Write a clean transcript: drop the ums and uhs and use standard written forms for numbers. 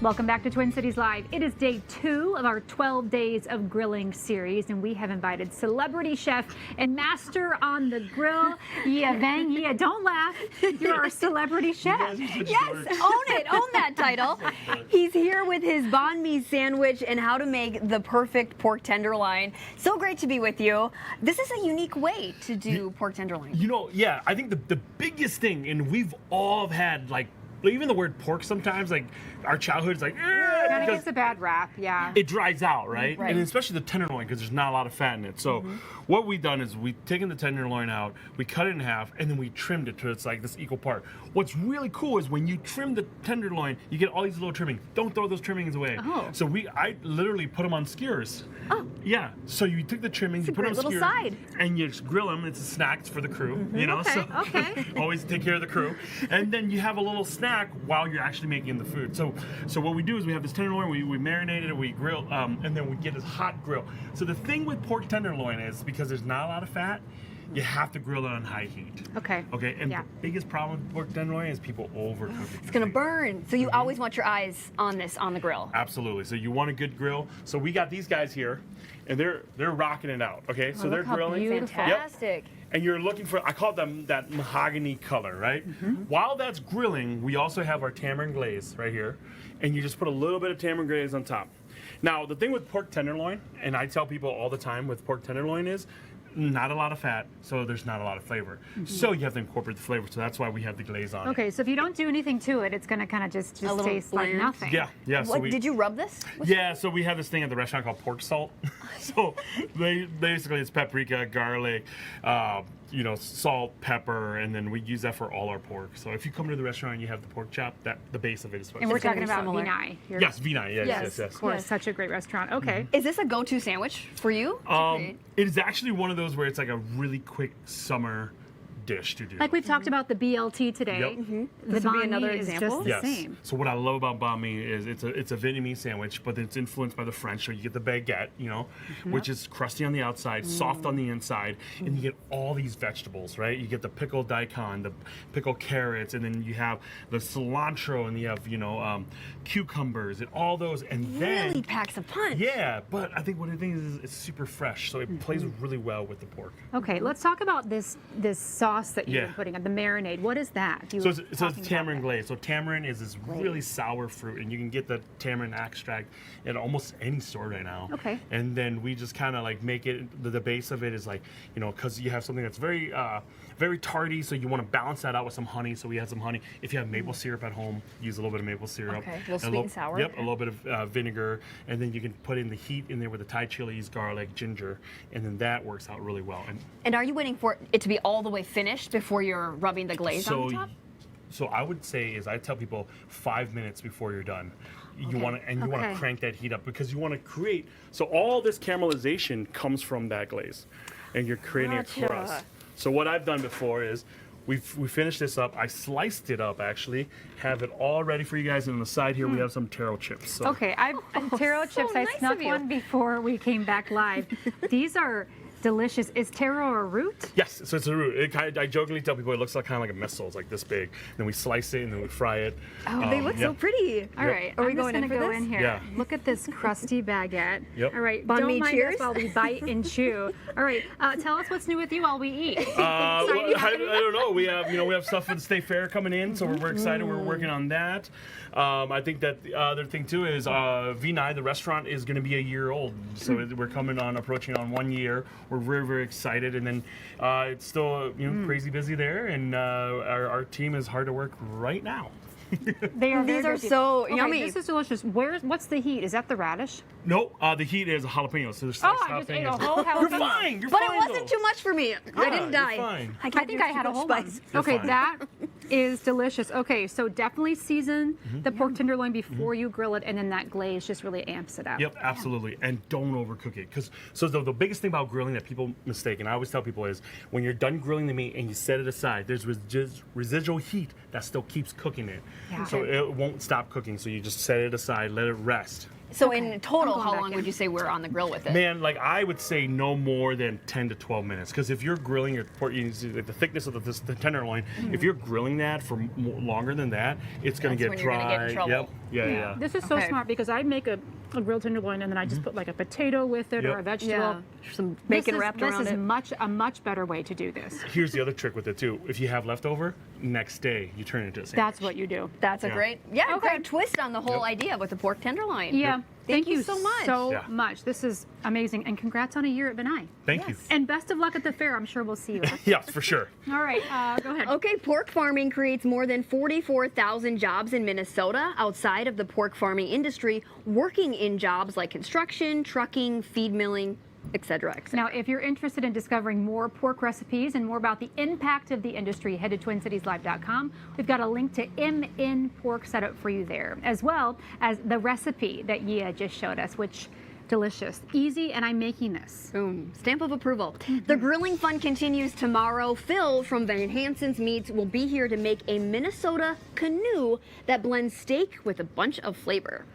Welcome back to Twin Cities Live. It is day 2 of our 12 days of grilling series, and we have invited celebrity chef and master on the grill, Vang. Don't laugh. You're our celebrity chef. Yes, own that title. He's here with his banh mi sandwich and how to make the perfect pork tenderloin. So great to be with you. This is a unique way to do pork tenderloin. Yeah, I think the biggest thing, and we've all had even the word pork sometimes, our childhood's Kind of gets a bad rap, yeah. It dries out, right? Right. And especially the tenderloin, because there's not a lot of fat in it. So what we've done is we've taken the tenderloin out, we cut it in half, and then we trimmed it to it's like this equal part. What's really cool is when you trim the tenderloin, you get all these little trimmings. Don't throw those trimmings away. Oh. So I literally put them on skewers. Oh. Yeah. So you took the trimmings, you put them on little skewers, side. and you just grill them. It's a snack for the crew, Okay. always take care of the crew. And then you have a little snack while you're actually making the food. So what we do is we have this tenderloin, we marinate it, we grill, and then we get this hot grill. So the thing with pork tenderloin is because there's not a lot of fat, you have to grill it on high heat. Okay. Okay, and Yeah. the biggest problem with pork tenderloin is people overcook it. It's gonna burn. So you always want your eyes on this on the grill. Absolutely. So you want a good grill. So we got these guys here, and they're rocking it out. Okay, so they're look how grilling. beautiful. Fantastic. And you're looking for, I call them that mahogany color, right? While that's grilling, we also have our tamarind glaze right here. And you just put a little bit of tamarind glaze on top. Now, the thing with pork tenderloin, and I tell people all the time with pork tenderloin is, not a lot of fat, so there's not a lot of flavor. So you have to incorporate the flavor, so that's why we have the glaze on it. Okay, so if you don't do anything to it, it's going to kind of just little taste like bland. nothing. Yeah. So Did you rub this? Yeah, so we have this thing at the restaurant called pork salt. So basically it's paprika, garlic, salt, pepper, and then we use that for all our pork. So if you come to the restaurant and you have the pork chop, the base of it is what And we're It's gonna talking be about similar. Vinay. Yes, Vinay, yes. Of course, such a great restaurant. Okay. Is this a go-to sandwich for you? to create? It is actually one of those where it's like a really quick summer dish to do. Like we've talked about the BLT today. Yep. The This would be banh mi another is example? just the Yes. same. So what I love about banh mi is it's a Vietnamese sandwich, but it's influenced by the French. So you get the baguette, which is crusty on the outside, soft on the inside, and you get all these vegetables, right? You get the pickled daikon, the pickled carrots, and then you have the cilantro, and you have cucumbers and all those, and then Really packs a punch. yeah. But I think what the thing is it's super fresh, so it plays really well with the pork. Okay, let's talk about this sauce that you're Yeah. putting on, the marinade. What is that? You So were it's talking about tamarind that. glaze. So tamarind is this really sour fruit, and you can get the tamarind extract at almost any store right now. Okay. And then we just kind of make it. The base of it is because you have something that's very very tarty, so you want to balance that out with some honey. So we had some honey. If you have maple syrup at home, use a little bit of maple syrup. Okay, a little sweet and sour. Yep, a little bit of vinegar, and then you can put in the heat in there with the Thai chilies, garlic, ginger, and then that works out really well. And are you waiting for it to be all the way finished before you're rubbing the glaze on the top? So I would say I tell people 5 minutes before you're done. You want to Okay. crank that heat up because you want to create. So all this caramelization comes from that glaze, and you're creating Gotcha. a crust. So what I've done before is we finished this up. I sliced it up actually, have it all ready for you guys. And on the side here we have some taro chips. So. Okay, taro chips. I nice snuck of you. one before we came back live. These are delicious. Is taro a root? Yes, so it's a root. I jokingly tell people it looks kind of like a missile. It's like this big. Then we slice it and then we fry it. Oh, they look so pretty. All right, Are we I'm going just in gonna for go this? in here. Yeah. Look at this crusty baguette. Yep. All right, Banh don't mi, mind cheers. us while we bite and chew. All right, tell us what's new with you while we eat. Well, Exciting I happening? don't know. We have stuff for the state fair coming in, so we're excited. We're working on that. I think that the other thing too is Vinay, the restaurant, is going to be a year old, so we're approaching on 1 year. We're very, very excited, and then it's still crazy busy there, and our team is hard to work right now. They are These very are good. so Okay, yummy. This is delicious. What's the heat? Is that the radish? Nope, the heat is jalapeno, so there's Oh, I just ate a whole jalapeno. You're fine. You're But fine, it wasn't though. too much for me. I didn't die. You're fine. I think I had a whole one. You're Okay, fine. that is delicious. Okay, so definitely season the pork tenderloin before you grill it, and then that glaze just really amps it up. Yep, absolutely. And don't overcook it. So the biggest thing about grilling that people mistake, and I always tell people, is when you're done grilling the meat and you set it aside, there's residual heat that still keeps cooking it. Yeah. So it won't stop cooking. So you just set it aside, let it rest. So Okay. in total, I'm going how back long in. would you say we're on the grill with it? Man, like I would say no more than 10 to 12 minutes. Because if you're grilling your pork, you see, like the thickness of the tenderloin, if you're grilling that for longer than that, it's going to That's get when you're dry. gonna get in trouble. Yep. Yeah. This is so Okay. smart because I make a grilled tenderloin and then I just put like a potato with it or Yep. a vegetable. Yeah, some bacon wrapped around This it. is a much better way to do this. Here's the other trick with it too. If you have leftover, next day you turn it into a sandwich. That's what you do. That's a Yeah. great, Okay. great twist on the whole Yep. idea with the pork tenderloin. Yeah. Thank you so much. Yeah. This is amazing. And congrats on a year at Banh. Thank you. And best of luck at the fair. I'm sure we'll see you. Yes, for sure. All right, go ahead. Okay, pork farming creates more than 44,000 jobs in Minnesota outside of the pork farming industry, working in jobs like construction, trucking, feed milling, etc., etc. Now, if you're interested in discovering more pork recipes and more about the impact of the industry, head to TwinCitiesLive.com. We've got a link to MN Pork set up for you there, as well as the recipe that Yia just showed us, which delicious, easy, and I'm making this. Boom. Stamp of approval. The grilling fun continues tomorrow. Phil from Van Hansen's Meats will be here to make a Minnesota canoe that blends steak with a bunch of flavor.